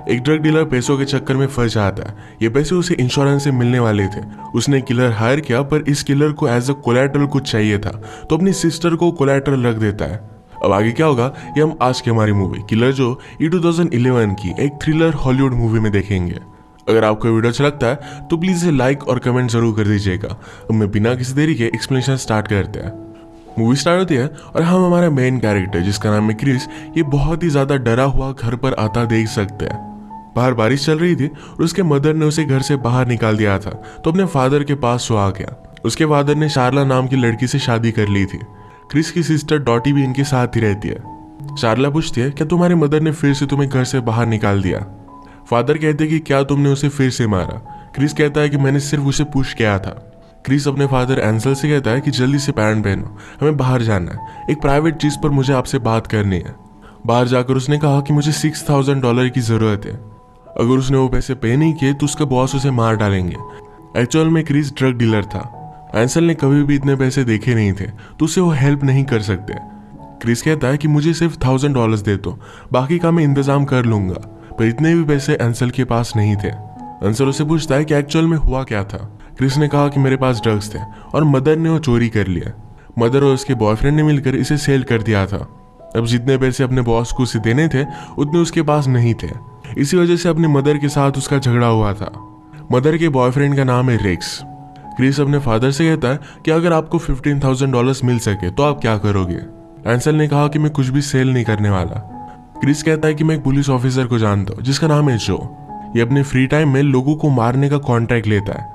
एक drug dealer पैसों के चक्कर में फंस जाता है। ये पैसे उसे इंश्योरेंस से मिलने वाले थे। उसने किलर हायर किया, पर इस किलर को एज अ कोलैटरल कुछ चाहिए था, तो अपनी सिस्टर को कोलैटरल रख देता है। अब आगे क्या होगा ये हम आज की हमारी मूवी किलर जो ये 2011 की एक थ्रिलर हॉलीवुड मूवी में देखेंगे। अगर आपको वीडियो अच्छा लगता है तो प्लीज इसे लाइक और कमेंट जरूर कर दीजिएगा। अब मैं बिना किसी देरी के एक्सप्लेनेशन स्टार्ट करते हैं। मूवी स्टार्ट होती है और हम हमारा मेन कैरेक्टर जिसका नाम है क्रिस, ये बहुत ही ज्यादा डरा हुआ घर पर आता देख सकते हैं। बाहर बारिश चल रही थी और उसके मदर ने उसे घर से बाहर निकाल दिया था, तो अपने फादर के पास सो आ गया। उसके फादर ने शार्ला नाम की लड़की से शादी कर ली थी। क्रिस की सिस्टर डॉटी भी इनके साथ ही रहती है। शार्ला पूछती है क्या तुम्हारे मदर ने फिर से तुम्हें घर से बाहर निकाल दिया। फादर कहते हैं कि क्या तुमने उसे फिर से मारा। क्रिस कहता है कि मैंने सिर्फ उसे पुश किया था। क्रिस अपने फादर एंसल से कहता है कि जल्दी से पैंट पहनो, हमें बाहर जाना है, एक प्राइवेट चीज पर मुझे आपसे बात करनी है। बाहर जाकर उसने कहा कि मुझे $6,000 की जरूरत है। अगर उसने वो पैसे पे नहीं किए तो उसका बॉस उसे मार डालेंगे। एक्चुअल में क्रिस ड्रग डीलर था। एंसल ने कभी भी इतने पैसे देखे नहीं थे, तो उसे वो हेल्प नहीं कर सकते। क्रिस कहता है कि मुझे सिर्फ $1,000 दे दो, बाकी का मैं इंतजाम कर लूंगा, पर इतने भी पैसे एंसल के पास नहीं थे। एंसल उसे पूछता है कि एक्चुअल में हुआ क्या था। क्रिस ने कहा कि मेरे पास ड्रग्स थे और मदर ने वो चोरी कर लिया। मदर और उसके बॉयफ्रेंड ने मिलकर इसे सेल कर दिया था। अब जितने पैसे अपने बॉस को उसे देने थे उतने उसके पास नहीं थे। इसी वजह से अपनी मदर के साथ उसका झगड़ा हुआ था। मदर के बॉयफ्रेंड का नाम है रेक्स। क्रिस अपने फादर से कहता है कि अगर आपको $15,000 मिल सके तो आप क्या करोगे। एंसल ने कहा कि मैं कुछ भी सेल नहीं करने वाला। क्रिस कहता है कि मैं एक पुलिस ऑफिसर को जानता हूँ जिसका नाम है जो। ये अपने फ्री टाइम में लोगों को मारने का कॉन्ट्रैक्ट लेता है।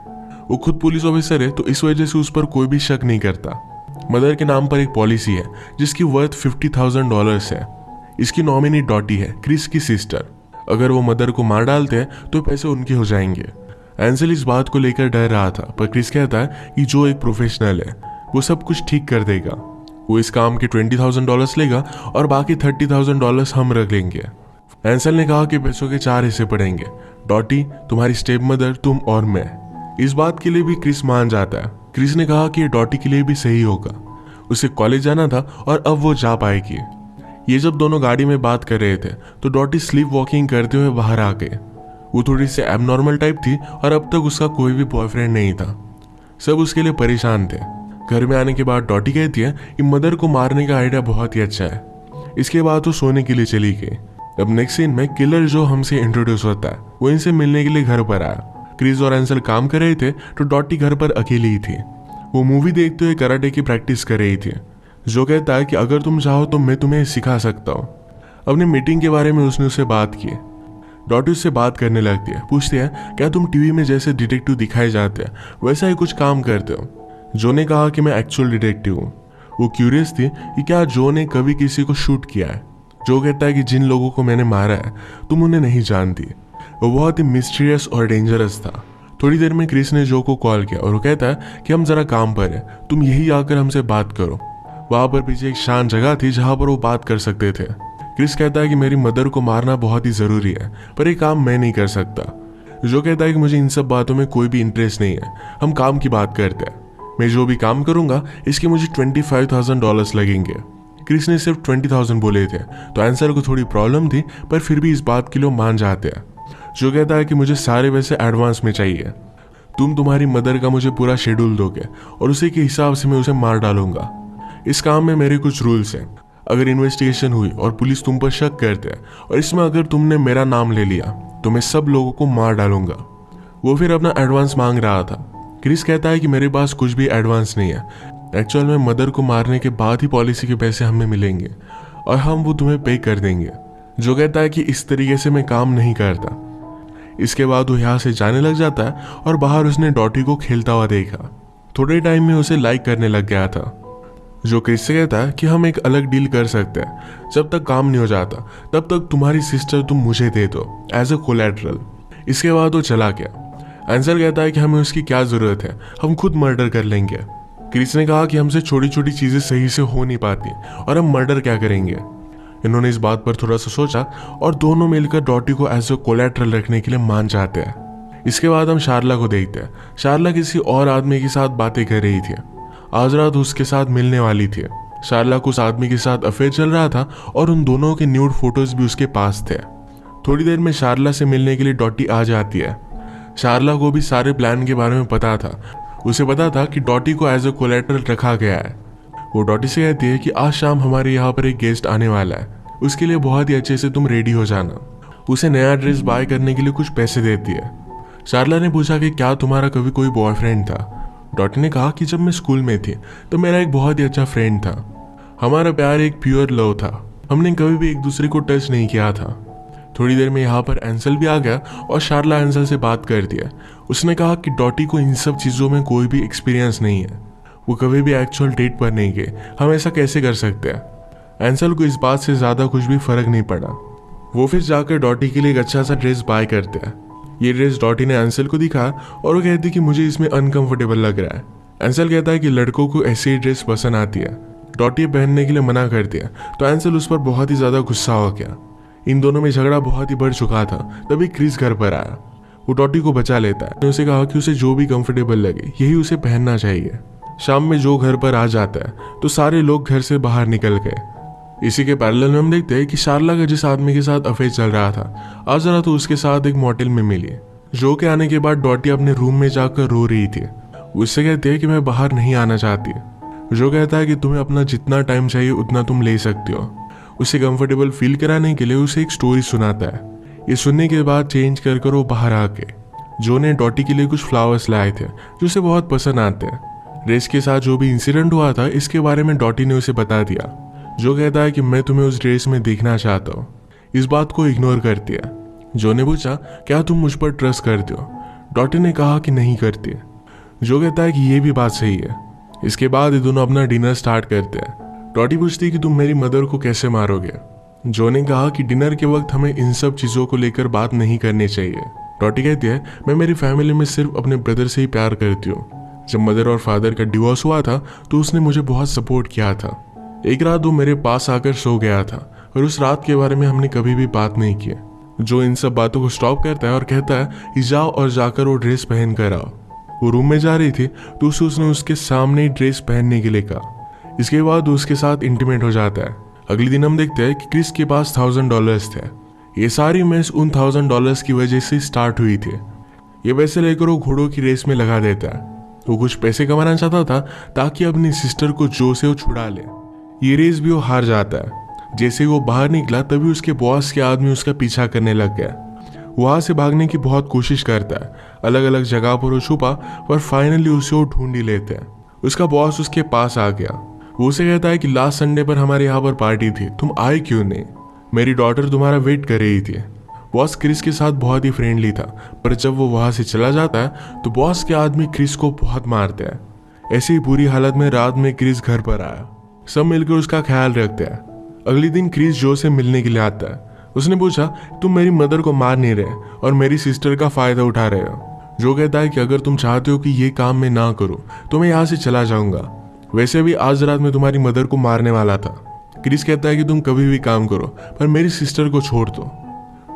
वो खुद पुलिस ऑफिसर है, तो इस वजह से उस पर कोई भी शक नहीं करता। मदर के नाम पर एक पॉलिसी है जिसकी वर्थ $50,000 है। इसकी नॉमिनी डॉटी है, क्रिस की सिस्टर। अगर वो मदर को मार डालते हैं तो पैसे उनके हो जाएंगे। एंसल इस बात को लेकर डर रहा था, पर क्रिस कहता है कि जो एक प्रोफेशनल है वो सब कुछ ठीक कर देगा। वो इस काम के $20,000 लेगा और बाकी $30,000 हम रख लेंगे। एंसल ने कहा कि पैसों के 4 हिस्से पड़ेंगे, डॉटी, तुम्हारी स्टेप मदर, तुम और मैं। इस बात के लिए भी क्रिस मान जाता है। क्रिस ने कहा कि ये डॉटी के लिए भी सही होगा। उसे कॉलेज जाना था और अब वो जा पाएगी। ये जब दोनों गाड़ी में बात कर रहे थे तो डॉटी स्लीप वॉकिंग करते हुए बाहर आ गए। वो थोड़ी सी एबनॉर्मल टाइप थी और अब तक उसका कोई भी बॉयफ्रेंड नहीं था। सब उसके लिए परेशान थे। घर में आने के बाद डॉटी कहती है कि मदर को मारने का आइडिया बहुत ही अच्छा है। इसके बाद वो सोने के लिए चली गई। अब नेक्स्ट सीन में किलर जो हमसे इंट्रोड्यूस होता है वो इनसे मिलने के लिए घर पर आया। क्रिस और एंसल काम कर रहे थे तो डॉटी घर पर अकेली ही थी। वो मूवी देखते हुए कराटे की प्रैक्टिस कर रही थी। जो कहता है कि अगर तुम चाहो तो मैं तुम्हें सिखा सकता हूँ। अपनी मीटिंग के बारे में उसने उससे बात की। डॉटी उससे बात करने लगती है, पूछती है क्या तुम टीवी में जैसे डिटेक्टिव दिखाए जाते हैं वैसा ही कुछ काम करते हो। जो ने कहा कि मैं एक्चुअल डिटेक्टिव हूँ। वो क्यूरियस थी कि क्या जो ने कभी किसी को शूट किया है। जो कहता है कि जिन लोगों को मैंने मारा है तुम उन्हें नहीं जानती। वो बहुत ही मिस्टीरियस और डेंजरस था। थोड़ी देर में क्रिस ने जो को कॉल किया और वो कहता है कि हम जरा काम पर है, तुम यही आकर हमसे बात करो। वहां पर पीछे एक शांत जगह थी जहां पर वो बात कर सकते थे। क्रिस कहता है कि मेरी मदर को मारना बहुत ही जरूरी है, पर ये काम मैं नहीं कर सकता। जो कहता है कि मुझे इन सब बातों में कोई भी इंटरेस्ट नहीं है, हम काम की बात करते हैं। मैं जो भी काम करूंगा इसके मुझे $25,000 लगेंगे। क्रिस ने सिर्फ 20,000 बोले थे, तो आंसर को थोड़ी प्रॉब्लम थी, पर फिर भी इस बात के लिए मान जाते हैं। जो कहता है कि मुझे सारे पैसे एडवांस में चाहिए। तुम्हारी मदर का मुझे पूरा शेड्यूल दोगे और उसी के हिसाब से मैं उसे मार डालूंगा। इस काम में मेरे कुछ रूल्स हैं। अगर इन्वेस्टिगेशन हुई और पुलिस तुम पर शक करते हैं और इसमें अगर तुमने मेरा नाम ले लिया तो मैं सब लोगों को मार डालूंगा। वो फिर अपना एडवांस मांग रहा था। क्रिस कहता है कि मेरे पास कुछ भी एडवांस नहीं है। एक्चुअल में मदर को मारने के बाद ही पॉलिसी के पैसे हमें मिलेंगे और हम वो तुम्हें पे कर देंगे। जो कहता है कि इस तरीके से मैं काम नहीं करता। इसके बाद वो यहाँ से जाने लग जाता है और बाहर उसने डॉटी को खेलता हुआ देखा। थोड़े टाइम में उसे लाइक करने लग गया था। जो क्रिस से कहता है कि हम एक अलग डील कर सकते हैं, जब तक काम नहीं हो जाता तब तक तुम्हारी सिस्टर तुम मुझे दे दो एज अ कोलैटरल। इसके बाद वो चला गया। आंसर कहता है कि हमें उसकी क्या जरूरत है, हम खुद मर्डर कर लेंगे। क्रिस ने कहा कि हमसे छोटी छोटी चीजें सही से हो नहीं पाती और हम मर्डर क्या करेंगे। इन्होंने इस बात पर थोड़ा सा सोचा और दोनों मिलकर डॉटी को एज अ कोलैटरल रखने के लिए मान जाते हैं। इसके बाद हम शार्ला को देखते हैं। शार्ला किसी और आदमी के साथ बातें कर रही थी। आज रात उसके साथ मिलने वाली थी। शार्ला को उस आदमी के साथ अफेयर चल रहा था और उन दोनों के न्यूड फोटोज भी उसके पास थे। थोड़ी देर में शार्ला से मिलने के लिए डॉटी आ जाती है। शार्ला को भी सारे प्लान के बारे में पता था। उसे पता था कि डॉटी को एज अ कोलेटरल रखा गया है। वो डॉटी से कहती है कि आज शाम हमारे यहाँ पर एक गेस्ट आने वाला है, उसके लिए बहुत ही अच्छे से तुम रेडी हो जाना। उसे नया ड्रेस बाय करने के लिए कुछ पैसे देती है। शार्ला ने पूछा कि क्या तुम्हारा कभी कोई बॉयफ्रेंड था? डॉटी ने कहा कि जब मैं स्कूल में थी तो मेरा एक बहुत ही अच्छा फ्रेंड था। हमारा प्यार एक प्योर लव था, हमने कभी भी एक दूसरे को टच नहीं किया था। थोड़ी देर में यहाँ पर एंसल भी आ गया और शार्ला एंसल से बात कर दिया। उसने कहा कि डॉटी को इन सब चीज़ों में कोई भी एक्सपीरियंस नहीं है, वो कभी भी एक्चुअल डेट पर नहीं गए, हम ऐसा कैसे कर सकते हैं। एंसल को इस बात से ज़्यादा कुछ भी फर्क नहीं पड़ा। वो फिर जाकर डॉटी के लिए एक अच्छा सा ड्रेस बाय करते हैं। ये ड्रेस डॉटी ने एंसल को दिखा और वो कहती कि मुझे इसमें अनकंफर्टेबल लग रहा है। एंसल कहता है कि लड़कों को ऐसी ही ड्रेस पसंद आती है। डॉटी पहनने के लिए मना कर दिया तो एंसल उस पर बहुत ही ज़्यादा गुस्सा हो गया। इन दोनों में झगड़ा बहुत ही बढ़ चुका था। तभी क्रिस घर पर आया। वो डॉटी को बचा लेता है। उसे कहा कि उसे जो भी कंफर्टेबल लगे यही उसे पहनना चाहिए। शाम में जो घर पर आ जाता है तो सारे लोग घर से बाहर निकल गए। इसी के पैरेलल में हम देखते हैं कि शार्ला का जिस आदमी के साथ अफेयर चल रहा था आज जरा तो उसके साथ एक मोटेल में मिली। जो के आने के बाद डॉटी अपने रूम में जाकर रो रही थी। उससे कहती है कि मैं बाहर नहीं आना चाहती। जो कहता है कि तुम्हें अपना जितना टाइम चाहिए उतना तुम ले सकती हो। उसे कंफर्टेबल फील कराने के लिए उसे एक स्टोरी सुनाता है। ये सुनने के बाद चेंज कर वो बाहर आके जो ने डॉटी के लिए कुछ फ्लावर्स लाए थे जो उसे बहुत पसंद आते हैं। रेस के साथ जो भी इंसिडेंट हुआ था इसके बारे में डॉटी ने उसे बता दिया। जो कहता है कि मैं तुम्हें उस ड्रेस में देखना चाहता हूँ। इस बात को इग्नोर कर दिया। जो ने पूछा क्या तुम मुझ पर ट्रस्ट करते हो? डॉटी ने कहा कि नहीं करती। जो कहता है कि ये भी बात सही है। इसके बाद ये दोनों अपना डिनर स्टार्ट करते हैं। डॉटी पूछती है कि तुम मेरी मदर को कैसे मारोगे? जो ने कहा कि डिनर के वक्त हमें इन सब चीज़ों को लेकर बात नहीं करनी चाहिए। डॉटी कहती है मैं मेरी फैमिली में सिर्फ अपने ब्रदर से ही प्यार करती हूँ। जब मदर और फादर का डिवोर्स हुआ था तो उसने मुझे बहुत सपोर्ट किया था। एक रात वो मेरे पास आकर सो गया था और उस रात के बारे में हमने कभी भी बात नहीं की। जो इन सब बातों को स्टॉप करता है और कहता है कि जाओ और जाकर वो ड्रेस पहन कर आओ। वो रूम में जा रही थी तो उसने उसके सामने ही ड्रेस पहनने के लिए कहा। इसके बाद उसके साथ इंटीमेट हो जाता है। अगले दिन हम देखते हैं कि क्रिस के पास $1000 थे। ये सारी मैच उन $1000 की वजह से स्टार्ट हुई थी। ये पैसे लेकर वो घोड़ों की रेस में लगा देता है। वो कुछ पैसे कमाना चाहता था ताकि अपनी सिस्टर को जो से वो छुड़ा ले। ये रेस भी वो हार जाता है। जैसे ही वो बाहर निकला तभी उसके बॉस के आदमी उसका पीछा करने लग गया। वहां से भागने की बहुत कोशिश करता है। अलग अलग जगह पर वो छुपा पर फाइनली उसे वो ढूंढ ही लेते हैं। उसका बॉस उसके पास आ गया। वो उसे कहता है कि लास्ट संडे पर हमारे यहाँ पर पार्टी थी, तुम आए क्यों नहीं? मेरी डॉटर तुम्हारा वेट कर रही थी। बॉस क्रिस के साथ बहुत ही फ्रेंडली था पर जब वो वहां से चला जाता है तो बॉस के आदमी क्रिस को बहुत मारते हैं। ऐसी ही बुरी हालत में रात में क्रिस घर पर आया। सब मिलकर उसका ख्याल रखते हैं। अगले दिन क्रिस जो से मिलने के लिए आता है। उसने पूछा तुम मेरी मदर को मार नहीं रहे और मेरी सिस्टर का फायदा उठा रहे हो। जो कहता है कि अगर तुम चाहते हो कि ये काम मैं ना करूं तो मैं यहाँ से चला जाऊंगा। वैसे भी आज रात में तुम्हारी मदर को मारने वाला था। क्रिस कहता है कि तुम कभी भी काम करो पर मेरी सिस्टर को छोड़ दो।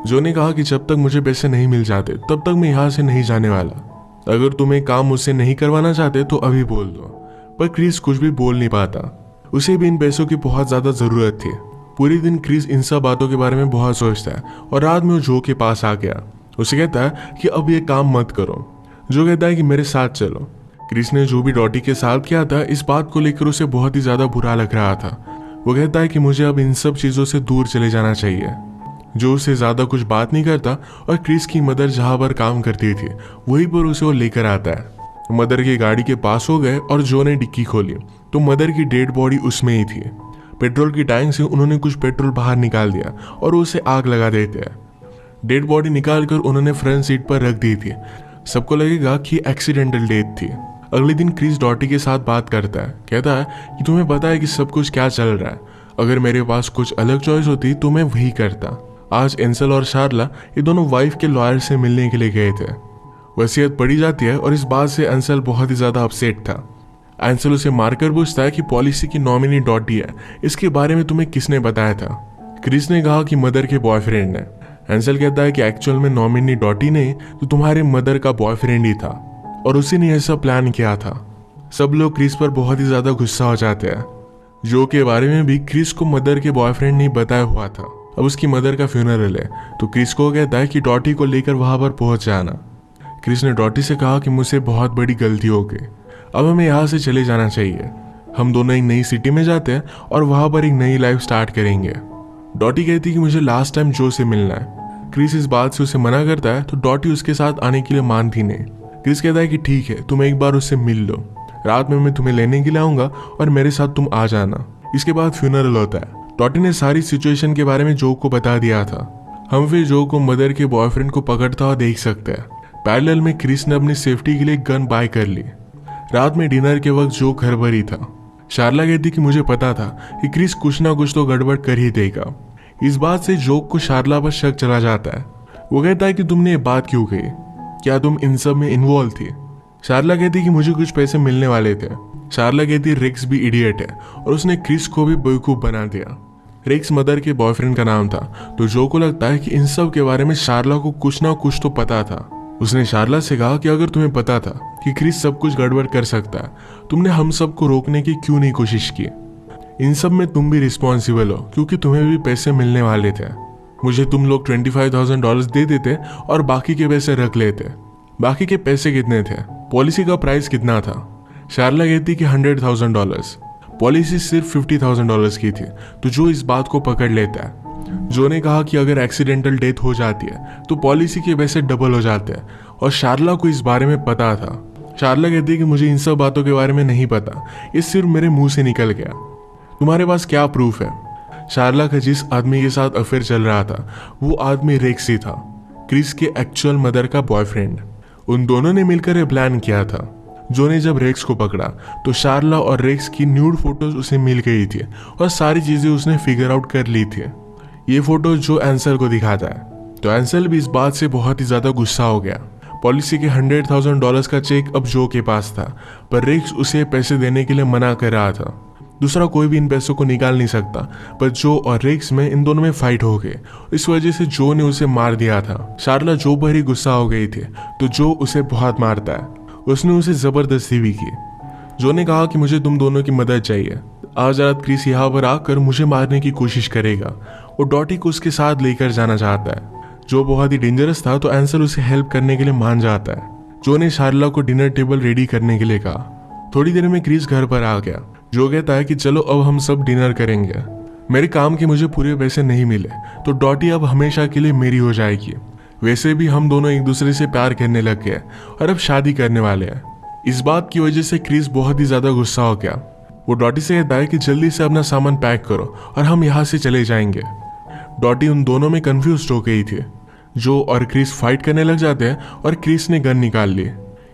जो ने कहा कि जब तक मुझे पैसे नहीं मिल जाते तब तक मैं यहाँ से नहीं जाने वाला। अगर तुम एक काम मुझसे नहीं करवाना चाहते तो अभी बोल दो। पर क्रिस कुछ भी बोल नहीं पाता। उसे भी इन पैसों की बहुत ज्यादा जरूरत थी। पूरे दिन क्रिस इन सब बातों के बारे में बहुत सोचता है और रात में वो जो के पास आ गया। उसे कहता है कि अब ये काम मत करो। जो कहता है कि मेरे साथ चलो। क्रिस ने जो भी डॉटी के साथ किया था इस बात को लेकर उसे बहुत ही ज्यादा बुरा लग रहा था। वो कहता है कि मुझे अब इन सब चीजों से दूर चले जाना चाहिए। जो उससे ज्यादा कुछ बात नहीं करता और क्रिस की मदर जहां पर काम करती थी वहीं पर उसे वो लेकर आता है। मदर की गाड़ी के पास हो गए और जो ने डिक्की खोली तो मदर की डेड बॉडी उसमें ही थी। पेट्रोल की टैंक से उन्होंने कुछ पेट्रोल बाहर निकाल दिया और उसे आग लगा देते हैं। डेड बॉडी निकालकर उन्होंने फ्रंट सीट पर रख दी थी। सबको लगेगा कि एक्सीडेंटल डेथ थी। अगले दिन क्रिस डॉटी के साथ बात करता है। कहता है कि तुम्हें पता है कि सब कुछ क्या चल रहा है। अगर मेरे पास कुछ अलग चॉइस होती तो मैं वही करता। आज एंसल और शार्ला ये दोनों वाइफ के लॉयर से मिलने के लिए गए थे। वसीयत पढ़ी जाती है और इस बात से एंसल बहुत ही ज्यादा अपसेट था। एंसल उसे मारकर पूछता है कि पॉलिसी की नॉमिनी डॉटी है, इसके बारे में तुम्हें किसने बताया था? क्रिस ने कहा कि मदर के बॉयफ्रेंड ने। एंसल कहता है कि एक्चुअल में नॉमिनी डॉटी नहीं तो तुम्हारे मदर का बॉयफ्रेंड ही था और उसी ने ऐसा प्लान किया था। सब लोग क्रिस पर बहुत ही ज्यादा गुस्सा हो जाते हैं। जो के बारे में भी क्रिस को मदर के बॉयफ्रेंड नहीं बताया हुआ था। अब उसकी मदर का फ्यूनरल है, तो क्रिस को कहता है कि डॉटी को लेकर वहां पर पहुंच जाना। क्रिस ने डॉटी से कहा कि मुझसे बहुत बड़ी गलती हो गई, अब हमें यहाँ से चले जाना चाहिए। हम दोनों एक नई सिटी में जाते हैं और वहां पर एक नई लाइफ स्टार्ट करेंगे। डॉटी कहती है कि मुझे लास्ट टाइम जो से मिलना है। क्रिस इस बात से उसे मना करता है, तो डॉटी उसके साथ आने के लिए मानती नहीं। क्रिस कहता है कि ठीक है, तुम एक बार उससे मिल लो, रात में मैं तुम्हें लेने के लिए आऊंगा और मेरे साथ तुम आ जाना। इसके बाद फ्यूनरल होता है। डॉटी ने सारी सिचुएशन के बारे में जो को बता दिया था। हम फिर जो को मदर के बॉयफ्रेंड को पकड़ता हुआ देख सकते हैं। पैरेलल में क्रिस ने अपनी सेफ्टी के लिए गन बाय कर ली। रात में डिनर के वक्त जो घर पर ही था। शार्ला कहती कि मुझे पता था कि क्रिस कुछ ना कुछ तो गड़बड़ कर ही देगा। इस बात से जोक को शार्ला पर शक चला जाता है। वो कहता है कि तुमने ये बात क्यों कही, क्या तुम इन सब में इन्वॉल्व थी? शार्ला कहती कि मुझे कुछ पैसे मिलने वाले थे। शार्ला कहती रिक्स भी इडियट है और उसने क्रिस को भी बेवकूफ बना दिया। रिक्स मदर के बॉयफ्रेंड का नाम था, तो जो को लगता है कि इन सब के बारे में शार्ला को कुछ ना कुछ तो पता था। उसने शार्ला से कहा कि अगर तुम्हें पता था कि क्रिस सब कुछ गड़बड़ कर सकता है, तुमने हम सब को रोकने की क्यों नहीं कोशिश की? इन सब में तुम भी रिस्पॉन्सिबल हो, क्योंकि तुम्हें भी पैसे मिलने वाले थे। मुझे तुम लोग $25,000 दे देते और बाकी के पैसे रख लेते। बाकी के पैसे कितने थे? पॉलिसी का प्राइस कितना था? शार्ला कहती कि $100,000। पॉलिसी सिर्फ $50,000 की थी, तो जो इस बात को पकड़ लेता है। जो ने कहा कि अगर एक्सीडेंटल डेथ हो जाती है तो पॉलिसी के पैसे डबल हो जाते हैं, और शार्ला को इस बारे में पता था। शार्ला कहती है कि मुझे इन सब बातों के बारे में नहीं पता, ये सिर्फ मेरे मुंह से निकल गया। तुम्हारे पास क्या प्रूफ है? शार्ला का जिस आदमी के साथ अफेयर चल रहा था वो आदमी रेक्स ही था, क्रिस के एक्चुअल मदर का बॉयफ्रेंड। उन दोनों ने मिलकर ये प्लान किया था। जो ने जब रेक्स को पकड़ा तो शार्ला और रेक्स की न्यूड फोटोज उसे मिल गई थी और सारी चीजें उसने फिगर आउट कर ली थी। ये फोटो जो एंसल को दिखाता है, तो एंसल भी इस बात से बहुत ही ज्यादा गुस्सा हो गया। पॉलिसी के $100,000 का चेक अब जो के पास था, पर रेक्स उसे पैसे देने के लिए मना कर रहा था। दूसरा कोई भी इन पैसों को निकाल नहीं सकता, पर जो और रेक्स में इन दोनों में फाइट हो गई। इस वजह से जो ने उसे मार दिया था। शार्ला जो पर ही गुस्सा हो गई थी, तो जो उसे बहुत मारता है। उसने उसे जबरदस्ती भी की। जो ने कहा कि मुझे तुम दोनों की मदद चाहिए, आज रात क्रिस यहाँ पर आकर मुझे मारने की कोशिश करेगा। वो डॉटी को उसके साथ लेकर जाना चाहता है। जो बहुत ही डेंजरस था, तो एंसल उसे हेल्प करने के लिए मान जाता है। जो ने शार्ला को डिनर टेबल रेडी करने के लिए कहा। थोड़ी देर में क्रिस घर पर आ गया। जो कहता है कि चलो अब हम सब डिनर करेंगे। मेरे काम के मुझे पूरे पैसे नहीं मिले, तो डॉटी अब हमेशा के लिए मेरी हो जाएगी। वैसे भी हम दोनों एक दूसरे से प्यार करने लग गए और अब शादी करने वाले हैं। इस बात की वजह से क्रिस बहुत ही ज्यादा गुस्सा हो गया। वो डॉटी से कहता है कि जल्दी से अपना सामान पैक करो और हम यहाँ से चले जाएंगे। डॉटी उन दोनों में कंफ्यूज हो गई थी। जो और क्रिस फाइट करने लग जाते हैं और क्रिस ने गन निकाल ली।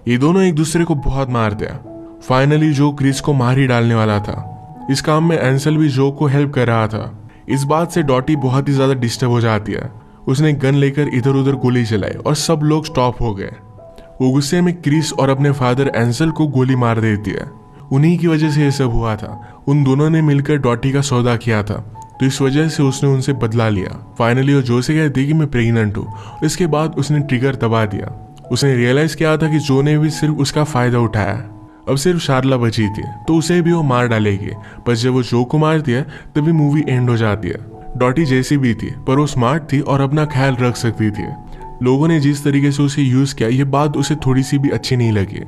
ये दोनों एक दूसरे को बहुत मारते हैं। फाइनली जो क्रिस को मार ही डालने वाला था। इस काम में एंसल भी जो को हेल्प कर रहा था। इस बात से डॉटी बहुत ही ज्यादा डिस्टर्ब हो जाती है। उसने गन लेकर इधर उधर गोली चलाई और सब लोग स्टॉप हो गए। वो गुस्से में क्रिस और अपने फादर एंसल को गोली मार देती है। उन्हीं की वजह से ये सब हुआ था। उन दोनों ने मिलकर डॉटी का सौदा किया था, तो इस वजह से उसने उनसे बदला लिया। फाइनली वो जो से कहती कि मैं प्रेग्नेंट हूँ। इसके बाद उसने ट्रिगर दबा दिया। उसने रियलाइज किया था कि जो ने भी सिर्फ उसका फायदा उठाया। अब सिर्फ शार्ला बची थी, तो उसे भी वो मार डालेगी। पर जब वो जो को मारती है तभी मूवी एंड हो जाती है। डॉटी जैसी भी थी, पर वो स्मार्ट थी और अपना ख्याल रख सकती थी। लोगों ने जिस तरीके से उसे यूज किया, ये बात उसे थोड़ी सी भी अच्छी नहीं लगी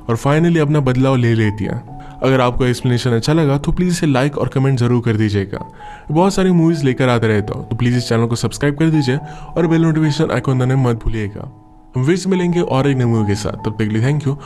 और फाइनली अपना बदलाव ले लेती है। अगर आपको एक्सप्लेनेशन अच्छा लगा तो प्लीज इसे लाइक और कमेंट जरूर कर दीजिएगा। बहुत सारी मूवीज लेकर आते रहता हूँ, तो प्लीज इस चैनल को सब्सक्राइब कर दीजिए और बेल नोटिफिकेशन आइकॉन दबाना मत भूलिएगा। हम फिर से मिलेंगे और एक नई मूवी के साथ। तब तक के लिए थैंक यू।